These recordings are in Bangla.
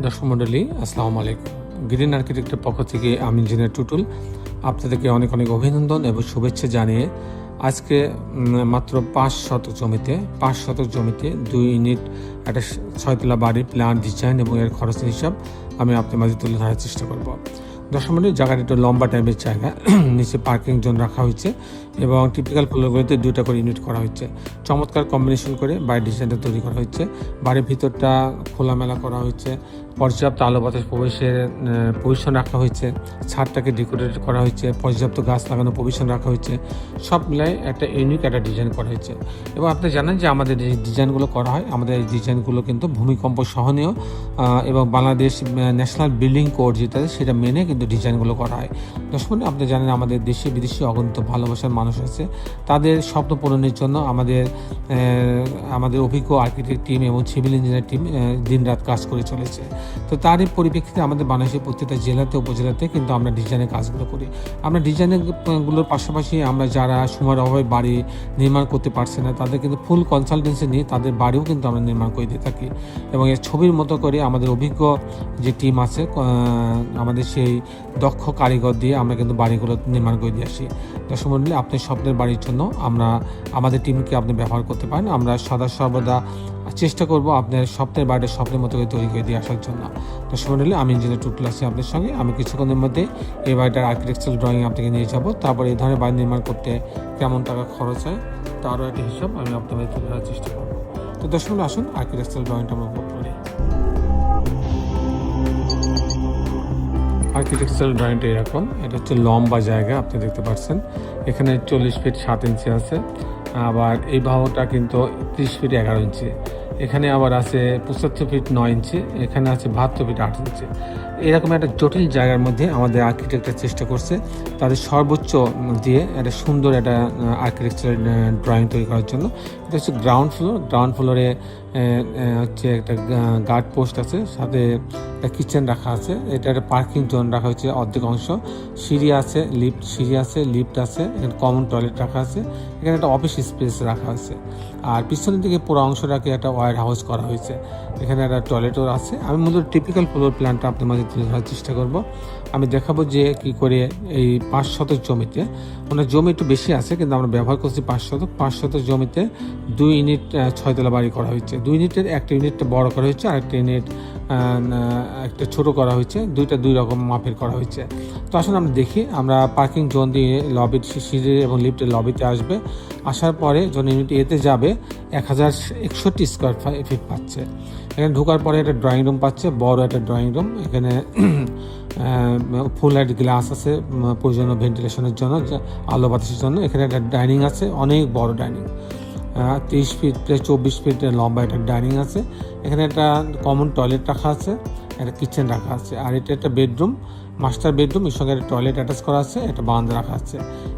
দর্শক মণ্ডলী, আসসালামু আলাইকুম। গ্রিন আর্কিটেক্টের পক্ষ থেকে আমি ইঞ্জিনিয়ার টুটুল আপনাদেরকে অনেক অনেক অভিনন্দন এবং শুভেচ্ছা জানিয়ে আজকে মাত্র 5 শতক জমিতে 2 ইউনিট একটা 6তলা বাড়ির প্ল্যান, ডিজাইন এবং এর খরচের হিসাব আমি আপনার মাঝে তুলে ধরার চেষ্টা করব। দর্শক মণ্ডলী, জায়গাটা একটু লম্বা টাইপের জায়গা, নিচে পার্কিং জোন রাখা হয়েছে এবং টিপিক্যাল ফ্লোরগুলোতে 2টা করে ইউনিট করা হয়েছে। চমৎকার কম্বিনেশন করে বাড়ির ডিজাইনটা তৈরি করা হয়েছে। বাড়ির ভিতরটা খোলামেলা করা হয়েছে, পর্যাপ্ত আলো বাতাস প্রবেশের পজিশন রাখা হয়েছে, ছাদটাকে ডেকোরেট করা হয়েছে, পর্যাপ্ত গাছ লাগানো পজিশন রাখা হয়েছে। সব মিলাই একটা ইউনিক একটা ডিজাইন করা হয়েছে। এবং আপনি জানেন যে আমাদের যে ডিজাইনগুলো করা হয়, আমাদের এই ডিজাইনগুলো কিন্তু ভূমিকম্প সহনীয় এবং বাংলাদেশ ন্যাশনাল বিল্ডিং কোড যেটা সেটা মেনে কিন্তু ডিজাইনগুলো করা হয়। দর্শক, আপনি জানেন আমাদের দেশে বিদেশি অগণিত ভালোবাসার মানুষ আছে, তাদের স্বপ্ন পূরণের জন্য আমাদের অভিজ্ঞ আর্কিটেক্ট টিম এবং সিভিল ইঞ্জিনিয়ার টিম দিনরাত কাজ করে চলেছে। তো তারই পরিপ্রেক্ষিতে আমাদের বাংলাদেশের প্রত্যেকটা জেলাতে উপজেলাতে কিন্তু আমরা ডিজাইনের কাজগুলো করি। আমরা ডিজাইনগুলোর পাশাপাশি আমরা যারা সময়ের অভাবে বাড়ি নির্মাণ করতে পারছে না, তাদের কিন্তু ফুল কনসালটেন্সি নিয়ে তাদের বাড়িও কিন্তু আমরা নির্মাণ করে দিয়ে থাকি। এবং এর ছবির মতো করে আমাদের অভিজ্ঞ যে টিম আছে, আমাদের সেই দক্ষ কারিগর দিয়ে আমরা কিন্তু বাড়িগুলো নির্মাণ করে দিয়ে আসি। দর্শক মণ্ডলী, আপনার স্বপ্নের বাড়ির জন্য আমাদের টিমকে আপনি ব্যবহার করতে পারেন। আমরা সর্বদা চেষ্টা করব আপনার স্বপ্নের বাড়িটা স্বপ্নের মতো করে তৈরি করে দিয়ে আসার জন্য। দর্শক মণ্ডলী, আমি ইঞ্জিনিয়ার টুটুল আছি আপনার সঙ্গে। আমি কিছুক্ষণের মধ্যে এই বাড়িটার আর্কিটেকচারাল ড্রয়িং আপনাকে নিয়ে যাব। তারপর এই ধরনের বাড়ি নির্মাণ করতে কেমন টাকা খরচ হয় তারও একটা হিসাব আমি আপনাদের তুলে ধরার চেষ্টা করব। তো দর্শক মণ্ডলী, আসুন আর্কিটেকচারাল ড্রয়িংটা আমরা উপভোগ করি। আর্কিটেকচারাল ড্রয়িংটা এরকম, এটা হচ্ছে লম্বা জায়গা, আপনি দেখতে পাচ্ছেন এখানে 40 ফিট 7 ইঞ্চি আছে, আবার এই বাহুটা কিন্তু 30 ফিট 11 ইঞ্চি, এখানে আবার আছে 75 ফিট 9 ইঞ্চি, এখানে আছে 72 ফিট 8 ইঞ্চি। এরকম একটা জটিল জায়গার মধ্যে আমাদের আর্কিটেক্টরা চেষ্টা করছে তাদের সর্বোচ্চ দিয়ে একটা সুন্দর একটা আর্কিটেকচারাল ড্রয়িং তৈরি করার জন্য। এটা হচ্ছে গ্রাউন্ড ফ্লোরে হচ্ছে একটা গার্ড পোস্ট আছে, সাথে একটা কিচেন রাখা আছে, এটা একটা পার্কিং জোন রাখা হয়েছে অর্ধেক অংশ, সিঁড়ি আছে, লিফট আছে, এখানে কমন টয়লেট রাখা আছে, এখানে একটা অফিস স্পেস রাখা আছে। আর পিছনের দিকে পুরো অংশটাকে একটা ওয়্যার হাউস করা হয়েছে, এখানে একটা টয়লেটও আছে। আমি মূলত টিপিক্যাল ফ্লোর প্ল্যানটা আপনার মাঝে তুলে ধরার চেষ্টা করব। আমি দেখাবো যে কি করে এই 5 শতক জমিতে, মানে জমি একটু বেশি আছে কিন্তু আমরা ব্যবহার করছি 5 শতক জমিতে 2 ইউনিট 6তলা বাড়ি করা হয়েছে। 2 ইউনিটের একটা ইউনিটটা বড় করা হয়েছে আর একটা ইউনিট একটা ছোট করা হয়েছে, দুইটা 2 রকম মাপের করা হয়েছে। তো আসুন আমরা দেখি। আমরা পার্কিং জোন দিয়ে লবি, সিঁড়ি এবং লিফটের লবিতে আসবে, আসার পরে যখন ইউনিট এতে যাবে 1061 স্কোয়ার ফিট পাচ্ছে। এখানে ঢোকার পরে একটা ড্রয়িং রুম পাচ্ছে, বড় একটা ড্রয়িং রুম, এখানে ফুল লাইট গ্লাস আছে প্রয়োজনীয় ভেন্টিলেশনের জন্য, আলো বাতাসের জন্য। এখানে একটা ডাইনিং আছে, অনেক বড় ডাইনিং, 30 ফিট 24 ফিট লম্বা একটা ডাইনিং আছে। এখানে একটা কমন টয়লেট রাখা আছে, একটা কিচেন রাখা আছে, আর এটা একটা বেডরুম, মাস্টার বেডরুম, এর সঙ্গে একটা টয়লেট অ্যাটাচ করা আছে, একটা বারান্দা রাখা আছে।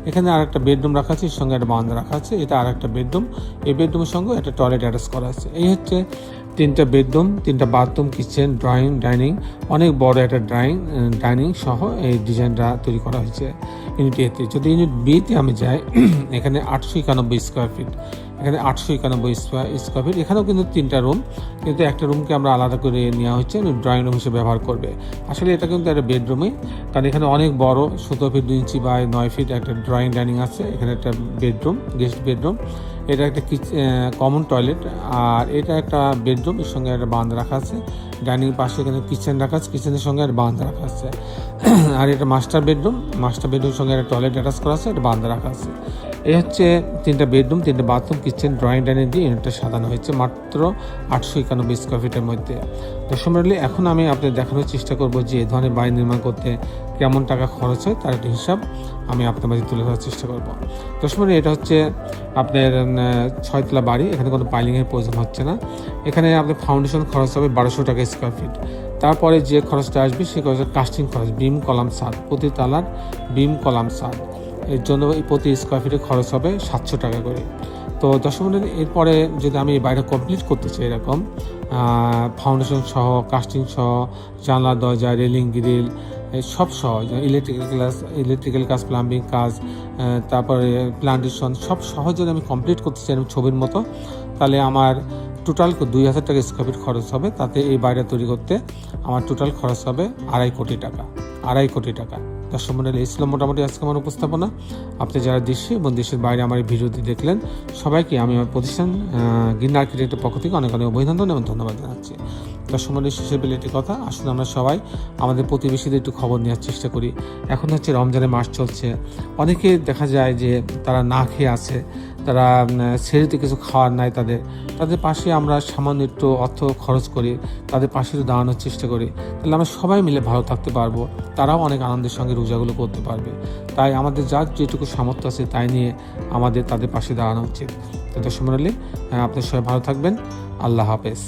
এখানে আর একটা বেডরুম রাখা আছে, এর সঙ্গে একটা বারান্দা রাখা আছে। এটা আর একটা বেডরুম, এই বেডরুমের সঙ্গে একটা টয়লেট অ্যাটাচ করা আছে। এই হচ্ছে 3টা বেডরুম, 3টা বাথরুম, কিচেন, ডাইনিং, অনেক বড় একটা ডাইনিং সহ এই ডিজাইনটা তৈরি করা হয়েছে ইউনিট এতে। যদি ইউনিট বিতে আমি যাই, এখানে 891 স্কোয়ার ফিট, এখানে 891 স্কোয়ার ফিট। এখানেও কিন্তু 3টা রুম, কিন্তু একটা রুমকে আমরা আলাদা করে নেওয়া হচ্ছে, ড্রয়িং রুম হিসেবে ব্যবহার করবে। আসলে এটা কিন্তু একটা বেডরুমই, কারণ এখানে অনেক বড় 17 ফিট 2 ইঞ্চি বাই 9 ফিট একটা ডাইনিং আছে। এখানে একটা বেডরুম, গেস্ট বেডরুম, এটা একটা কমন টয়লেট, আর এটা একটা বেডরুম, এর সঙ্গে একটা বারান্দা রাখা আছে। ডাইনিং পাশে এখানে কিচেন রাখা আছে, কিচেনের সঙ্গে একটা বারান্দা রাখা আছে। আর এটা মাস্টার বেডরুমের সঙ্গে একটা টয়লেট অ্যাটাচ করা আছে, একটা বারান্দা রাখা আছে। এই হচ্ছে 3টা বেডরুম, 3টা বাথরুম, কিচেন, ডাইনিং দিয়ে ইউনিটটা সাজানো হয়েছে মাত্র 891 স্কোয়ার ফিটের মধ্যে। দর্শক মণ্ডলী, এখন আমি আপনাদের দেখানোর চেষ্টা করব যে এই ধরনের বাড়ি নির্মাণ করতে কেমন টাকা খরচ হয় তার একটা হিসাব আমি আপনার মাঝে তুলে ধরার চেষ্টা করব। দর্শক মণ্ডলী, এটা হচ্ছে আপনার 6তলা বাড়ি, এখানে কোনো পাইলিংয়ের প্রয়োজন হচ্ছে না। এখানে আপনার ফাউন্ডেশন খরচ হবে 1200 টাকা স্কোয়ার ফিট। তারপরে যে খরচটা আসবে সে খরচ কাস্টিং খরচ, বিম কলাম ছাদ, প্রতি তালার বিম কলাম ছাদ, এর জন্য প্রতি স্কোয়ার ফিটে খরচ হবে 700 টাকা করে। তো দর্শক মণ্ডলী, এরপরে যদি আমি এই বাড়িটা কমপ্লিট করতে চাই, এরকম ফাউন্ডেশন সহ, কাস্টিং সহ, জানলা দরজা, রেলিং গ্রিল সব সহ, ইলেকট্রিক্যাল কাজ, প্লাম্বিং কাজ, তারপরে প্লান্টেশন সব সহ যদি আমি কমপ্লিট করতে চাই ছবির মতো, তাহলে আমার টোটাল 2,000 টাকা স্কোয়ার ফিট খরচ হবে, তাতে এই বাড়িটা তৈরি করতে আমার টোটাল খরচ হবে 2.5 কোটি টাকা। 2.5 কোটি টাকা। দর্শক মণ্ডলী, এই ছিল মোটামুটি আজকে আমার উপস্থাপনা। আপনি যারা দেশে এবং দেশের বাইরে আমার এই ভিডিওটি দেখলেন, সবাইকে আমি আমার প্রতিষ্ঠান গ্রিন আর্কিটেক্টের পক্ষ থেকে অনেক অনেক অভিনন্দন এবং ধন্যবাদ জানাচ্ছি। দর্শক মণ্ডলী, শেষের বেলা একটি কথা, আসুন আমরা সবাই আমাদের প্রতিবেশীদের একটু খবর নেওয়ার চেষ্টা করি। এখন হচ্ছে রমজানের মাস চলছে, অনেকে দেখা যায় যে তারা না খেয়ে আছে, তারা সেহরিতে কিছু খাওয়ার নাই, তাদের পাশে আমরা সামান্য একটু অর্থ খরচ করি, তাদের পাশে একটু দাঁড়ানোর চেষ্টা করি, তাহলে আমরা সবাই মিলে ভালো থাকতে পারবো, তারাও অনেক আনন্দের সঙ্গে রোজাগুলো করতে পারবে। তাই আমাদের যার যেটুকু সামর্থ্য আছে তাই নিয়ে আমাদের তাদের পাশে দাঁড়ানো উচিত। তো দর্শক মণ্ডলী, আপনার সবাই ভালো থাকবেন। আল্লাহ হাফেজ।